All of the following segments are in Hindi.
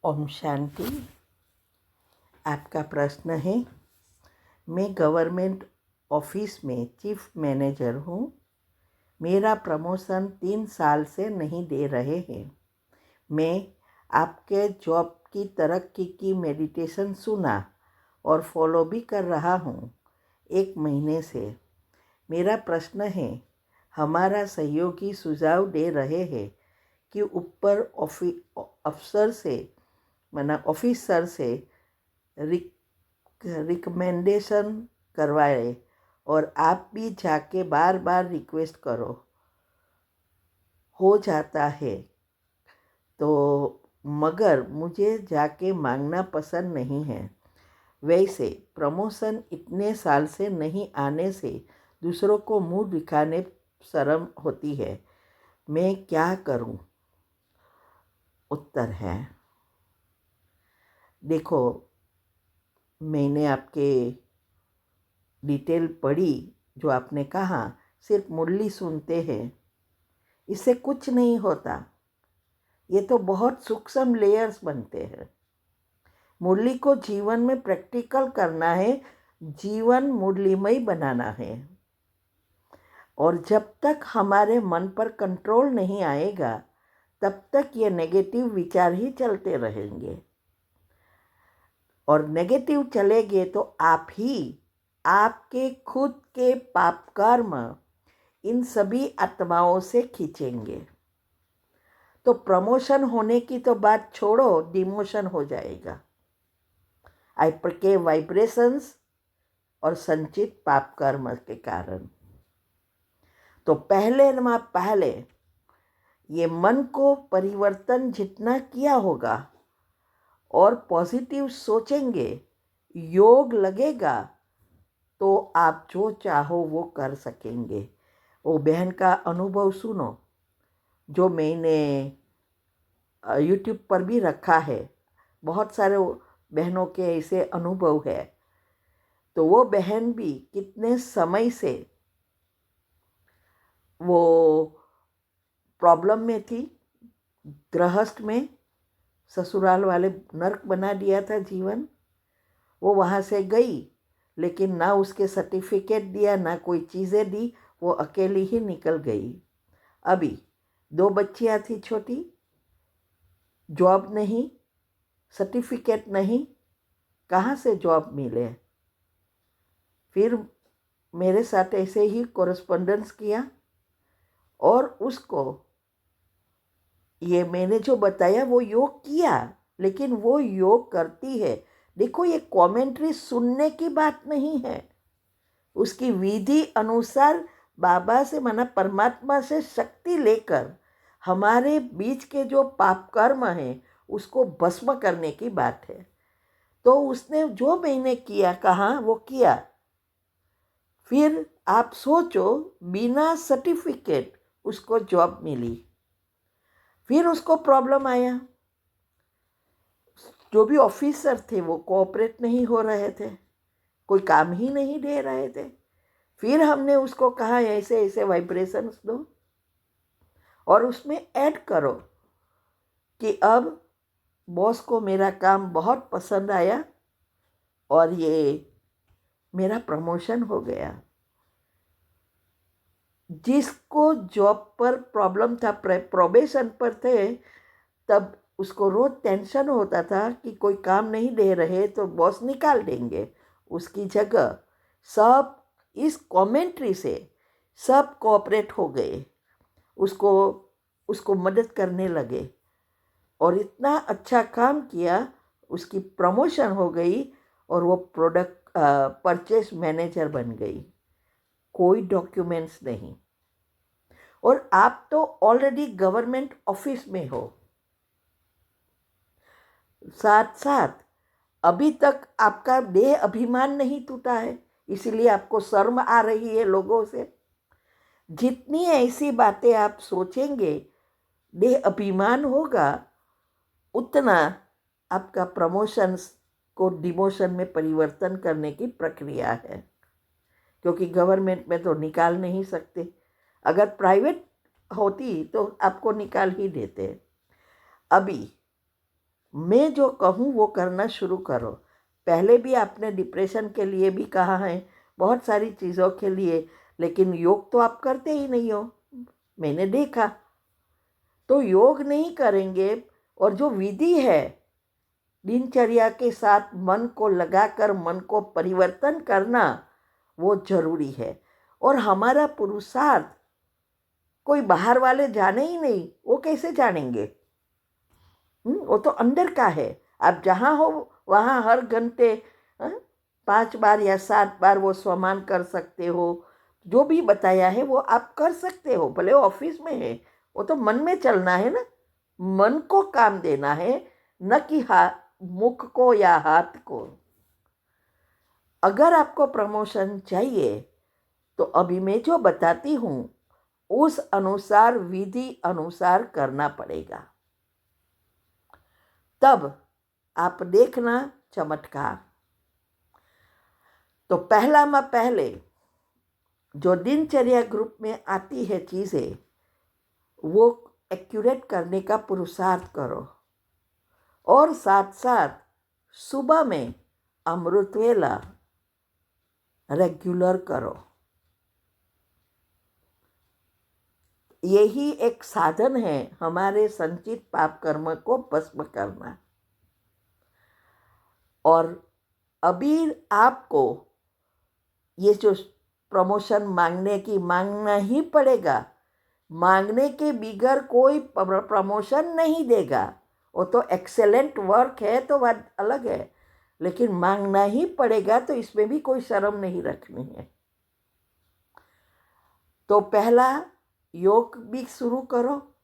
ओम शांति। आपका प्रश्न है, मैं गवर्नमेंट ऑफिस में चीफ मैनेजर हूँ। मेरा प्रमोशन 3 साल से नहीं दे रहे हैं। मैं आपके जॉब की तरक्की की मेडिटेशन सुना और फॉलो भी कर रहा हूँ 1 महीने से। मेरा प्रश्न है, हमारा सहयोगी सुझाव दे रहे हैं कि ऊपर ऑफिसर से रिकमेंडेशन करवाए और आप भी जाके बार बार रिक्वेस्ट करो। हो जाता है तो, मगर मुझे जाके मांगना पसंद नहीं है। वैसे प्रमोशन इतने साल से नहीं आने से दूसरों को मुंह दिखाने शर्म होती है। मैं क्या करूं? उत्तर है, देखो, मैंने आपके डिटेल पढ़ी। जो आपने कहा सिर्फ मुरली सुनते हैं, इससे कुछ नहीं होता। ये तो बहुत सूक्ष्म लेयर्स बनते हैं। मुरली को जीवन में प्रैक्टिकल करना है, जीवन मुरलीमय बनाना है। और जब तक हमारे मन पर कंट्रोल नहीं आएगा, तब तक ये नेगेटिव विचार ही चलते रहेंगे। और नेगेटिव चलेंगे तो आप ही आपके खुद के पाप कर्म इन सभी आत्माओं से खींचेंगे। तो प्रमोशन होने की तो बात छोड़ो, डिमोशन हो जाएगा आपके वाइब्रेशंस और संचित पाप कर्म के कारण। तो पहले ये मन को परिवर्तन जितना किया होगा और पॉजिटिव सोचेंगे, योग लगेगा, तो आप जो चाहो वो कर सकेंगे। वो बहन का अनुभव सुनो, जो मैंने यूट्यूब पर भी रखा है। बहुत सारे बहनों के ऐसे अनुभव है। तो वो बहन भी कितने समय से वो प्रॉब्लम में थी, गृहस्थ में, ससुराल वाले नर्क बना दिया था जीवन। वो वहाँ से गई, लेकिन ना उसके सर्टिफिकेट दिया, ना कोई चीज़ें दी, वो अकेली ही निकल गई। अभी 2 बच्चियाँ थी छोटी, जॉब नहीं, सर्टिफिकेट नहीं, कहाँ से जॉब मिले। फिर मेरे साथ ऐसे ही कोरेस्पोंडेंस किया और उसको ये मैंने जो बताया वो योग किया, लेकिन वो योग करती है। देखो, ये कमेंट्री सुनने की बात नहीं है, उसकी विधि अनुसार बाबा से परमात्मा से शक्ति लेकर हमारे बीच के जो पाप कर्म हैं उसको भस्म करने की बात है। तो उसने जो मैंने किया कहा वो किया। फिर आप सोचो, बिना सर्टिफिकेट उसको जॉब मिली। फिर उसको प्रॉब्लम आया, जो भी ऑफिसर थे वो कोऑपरेट नहीं हो रहे थे, कोई काम ही नहीं दे रहे थे। फिर हमने उसको कहा ऐसे ऐसे वाइब्रेशंस दो और उसमें ऐड करो कि अब बॉस को मेरा काम बहुत पसंद आया और ये मेरा प्रमोशन हो गया। जिसको जॉब पर प्रॉब्लम था, प्रोबेशन पर थे, तब उसको रोज टेंशन होता था कि कोई काम नहीं दे रहे तो बॉस निकाल देंगे। उसकी जगह सब इस कमेंट्री से सब कोऑपरेट हो गए, उसको उसको मदद करने लगे और इतना अच्छा काम किया, उसकी प्रमोशन हो गई और वो प्रोडक्ट परचेस मैनेजर बन गई। कोई डॉक्यूमेंट्स नहीं। और आप तो ऑलरेडी गवर्नमेंट ऑफिस में हो। साथ साथ अभी तक आपका देह अभिमान नहीं टूटा है, इसीलिए आपको शर्म आ रही है लोगों से। जितनी ऐसी बातें आप सोचेंगे, देह अभिमान होगा, उतना आपका प्रमोशंस को डिमोशन में परिवर्तन करने की प्रक्रिया है। क्योंकि गवर्नमेंट में तो निकाल नहीं सकते, अगर प्राइवेट होती तो आपको निकाल ही देते। अभी मैं जो कहूँ वो करना शुरू करो। पहले भी आपने डिप्रेशन के लिए भी कहा है, बहुत सारी चीज़ों के लिए, लेकिन योग तो आप करते ही नहीं हो, मैंने देखा। तो योग नहीं करेंगे, और जो विधि है दिनचर्या के साथ मन को लगाकर मन को परिवर्तन करना, वो जरूरी है। और हमारा पुरुषार्थ कोई बाहर वाले जाने ही नहीं, वो कैसे जानेंगे? वो तो अंदर का है। आप जहाँ हो वहाँ हर घंटे 5 बार या 7 बार वो स्वमान कर सकते हो। जो भी बताया है वो आप कर सकते हो, भले ऑफिस में है, वो तो मन में चलना है ना। मन को काम देना है, न कि मुख को या हाथ को। अगर आपको प्रमोशन चाहिए तो अभी मैं जो बताती हूँ उस अनुसार, विधि अनुसार करना पड़ेगा, तब आप देखना चमत्कार। तो पहले जो दिनचर्या ग्रुप में आती है चीज़ें, वो एक्यूरेट करने का पुरुषार्थ करो। और साथ साथ सुबह में अमृत वेला रेगुलर करो। यही एक साधन है हमारे संचित पाप कर्म को भस्म करना। और अभी आपको ये जो प्रमोशन मांगना ही पड़ेगा। मांगने के बिगर कोई प्रमोशन नहीं देगा। वो तो एक्सेलेंट वर्क है तो बात अलग है, लेकिन मांगना ही पड़ेगा, तो इसमें भी कोई शर्म नहीं रखनी है। तो पहला योग भी शुरू करो,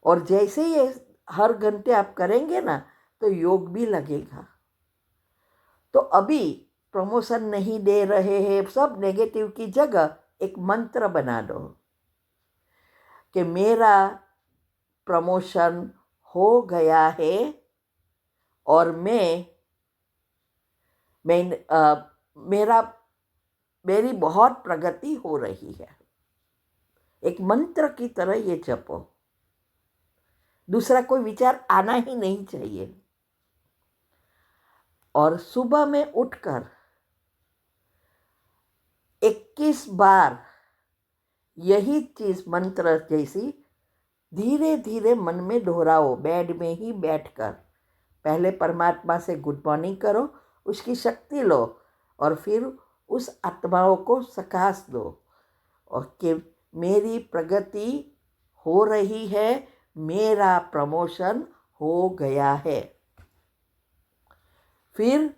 और जैसे ये हर घंटे आप करेंगे ना तो योग भी लगेगा। तो अभी प्रमोशन नहीं दे रहे हैं, सब नेगेटिव की जगह एक मंत्र बना दो कि मेरा प्रमोशन हो गया है और मेरी बहुत प्रगति हो रही है। एक मंत्र की तरह ये जपो, दूसरा कोई विचार आना ही नहीं चाहिए। और सुबह में उठकर 21 बार यही चीज मंत्र जैसी धीरे धीरे मन में दोहराओ, बेड में ही बैठकर। पहले परमात्मा से गुड मॉर्निंग करो, उसकी शक्ति लो, और फिर उस आत्माओं को सकाश दो और कि मेरी प्रगति हो रही है, मेरा प्रमोशन हो गया है। फिर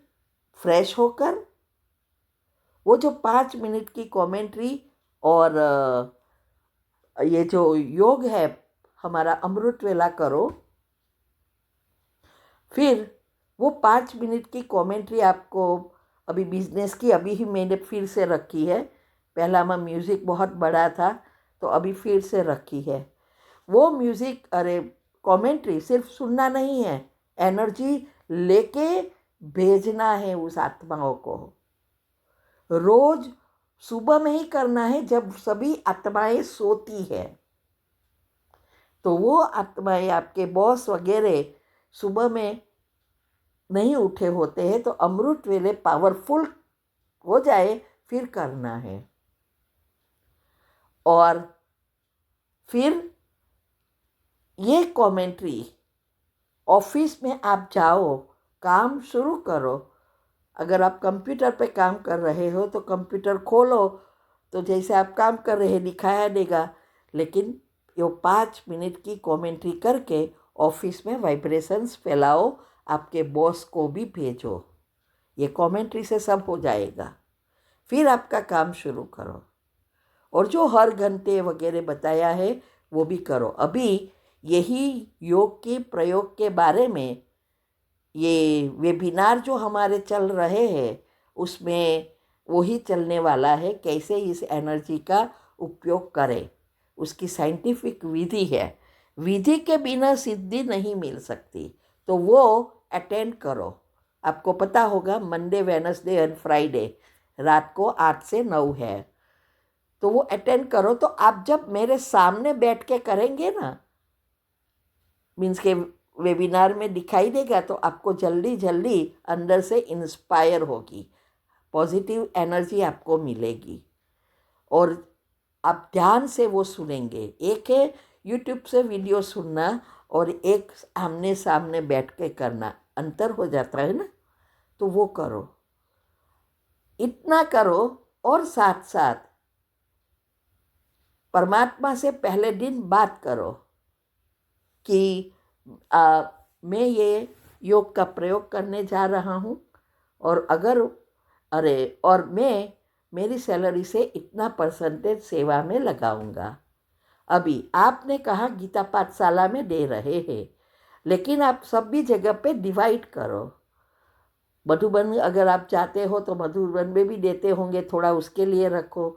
फ्रेश होकर वो जो 5 मिनट की कमेंट्री और ये जो योग है हमारा अमृत वेला करो। फिर वो 5 मिनट की कमेंट्री आपको, अभी बिजनेस की अभी ही मैंने फिर से रखी है, पहला में म्यूज़िक बहुत बड़ा था तो अभी फिर से रखी है। वो म्यूज़िक, अरे कमेंट्री सिर्फ सुनना नहीं है, एनर्जी लेके भेजना है उस आत्माओं को। रोज सुबह में ही करना है जब सभी आत्माएं सोती है। तो वो आत्माएं, आपके बॉस वगैरह सुबह में नहीं उठे होते हैं, तो अमृत वेले पावरफुल हो जाए फिर करना है। और फिर ये कमेंट्री ऑफिस में आप जाओ, काम शुरू करो। अगर आप कंप्यूटर पे काम कर रहे हो तो कंप्यूटर खोलो, तो जैसे आप काम कर रहे हैं दिखाया देगा, लेकिन ये 5 मिनट की कमेंट्री करके ऑफिस में वाइब्रेशंस फैलाओ, आपके बॉस को भी भेजो। ये कमेंट्री से सब हो जाएगा। फिर आपका काम शुरू करो, और जो हर घंटे वगैरह बताया है वो भी करो। अभी यही योग के प्रयोग के बारे में ये वेबिनार जो हमारे चल रहे हैं उसमें वही चलने वाला है, कैसे इस एनर्जी का उपयोग करें, उसकी साइंटिफिक विधि है। विधि के बिना सिद्धि नहीं मिल सकती, तो वो अटेंड करो। आपको पता होगा मंडे, वेडनेसडे एंड फ्राइडे रात को 8 से 9 है, तो वो अटेंड करो। तो आप जब मेरे सामने बैठ के करेंगे ना, मीन्स के वेबिनार में दिखाई देगा तो आपको जल्दी जल्दी अंदर से इंस्पायर होगी, पॉजिटिव एनर्जी आपको मिलेगी और आप ध्यान से वो सुनेंगे। एक है यूट्यूब से वीडियो सुनना और एक आमने सामने बैठ के करना, अंतर हो जाता है ना। तो वो करो, इतना करो। और साथ साथ परमात्मा से पहले दिन बात करो कि मैं ये योग का प्रयोग करने जा रहा हूँ और और मैं मेरी सैलरी से इतना परसेंटेज सेवा में लगाऊंगा। अभी आपने कहा गीता पाठशाला में दे रहे हैं, लेकिन आप सब भी जगह पे डिवाइड करो। मधुबन अगर आप चाहते हो तो मधुबन में भी देते होंगे, थोड़ा उसके लिए रखो,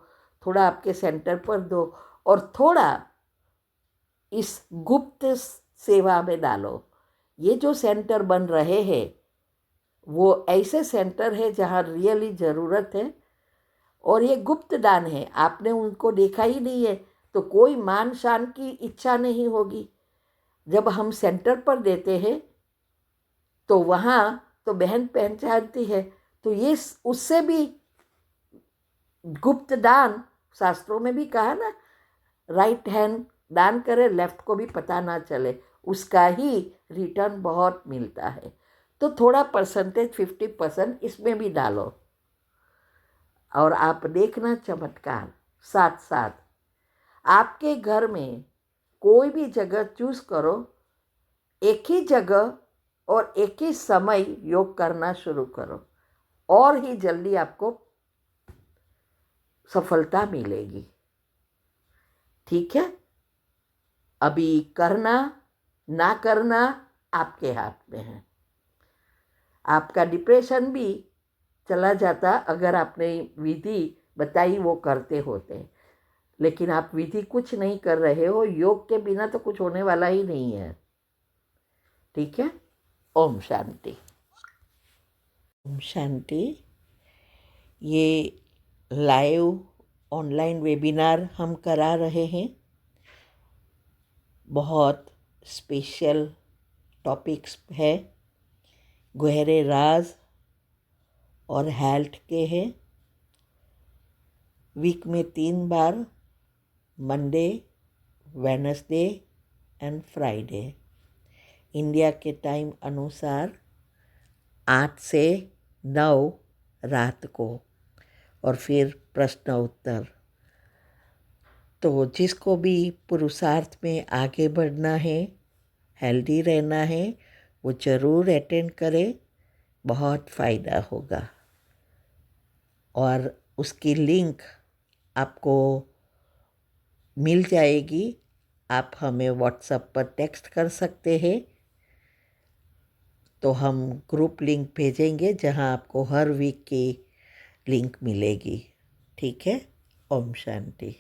थोड़ा आपके सेंटर पर दो और थोड़ा इस गुप्त सेवा में डालो। ये जो सेंटर बन रहे हैं वो ऐसे सेंटर है जहाँ रियली ज़रूरत है और ये गुप्त दान है, आपने उनको देखा ही नहीं है तो कोई मान शान की इच्छा नहीं होगी। जब हम सेंटर पर देते हैं तो वहाँ तो बहन पहचानती है, तो ये उससे भी गुप्त दान, शास्त्रों में भी कहा ना, राइट हैंड दान करे, लेफ्ट को भी पता ना चले, उसका ही रिटर्न बहुत मिलता है। तो थोड़ा परसेंटेज 50% इसमें भी डालो और आप देखना चमत्कार। साथ साथ आपके घर में कोई भी जगह चूज करो, एक ही जगह और एक ही समय योग करना शुरू करो और ही जल्दी आपको सफलता मिलेगी। ठीक है, अभी करना ना करना आपके हाथ में है। आपका डिप्रेशन भी चला जाता अगर आपने विधि बताई वो करते होते, लेकिन आप विधि कुछ नहीं कर रहे हो। योग के बिना तो कुछ होने वाला ही नहीं है। ठीक है, ओम शांति। ओम शांति। ये लाइव ऑनलाइन वेबिनार हम करा रहे हैं, बहुत स्पेशल टॉपिक्स है, गहरे राज और हेल्थ के हैं। वीक में 3 बार, Monday, Wednesday and Friday, India के टाइम अनुसार 8 से 9 रात को, और फिर प्रश्न उत्तर। तो जिसको भी पुरुषार्थ में आगे बढ़ना है, हेल्दी रहना है, वो ज़रूर अटेंड करे, बहुत फ़ायदा होगा। और उसकी लिंक आपको मिल जाएगी, आप हमें व्हाट्सएप पर टेक्स्ट कर सकते हैं, तो हम ग्रुप लिंक भेजेंगे जहां आपको हर वीक की लिंक मिलेगी। ठीक है, ओम शांति।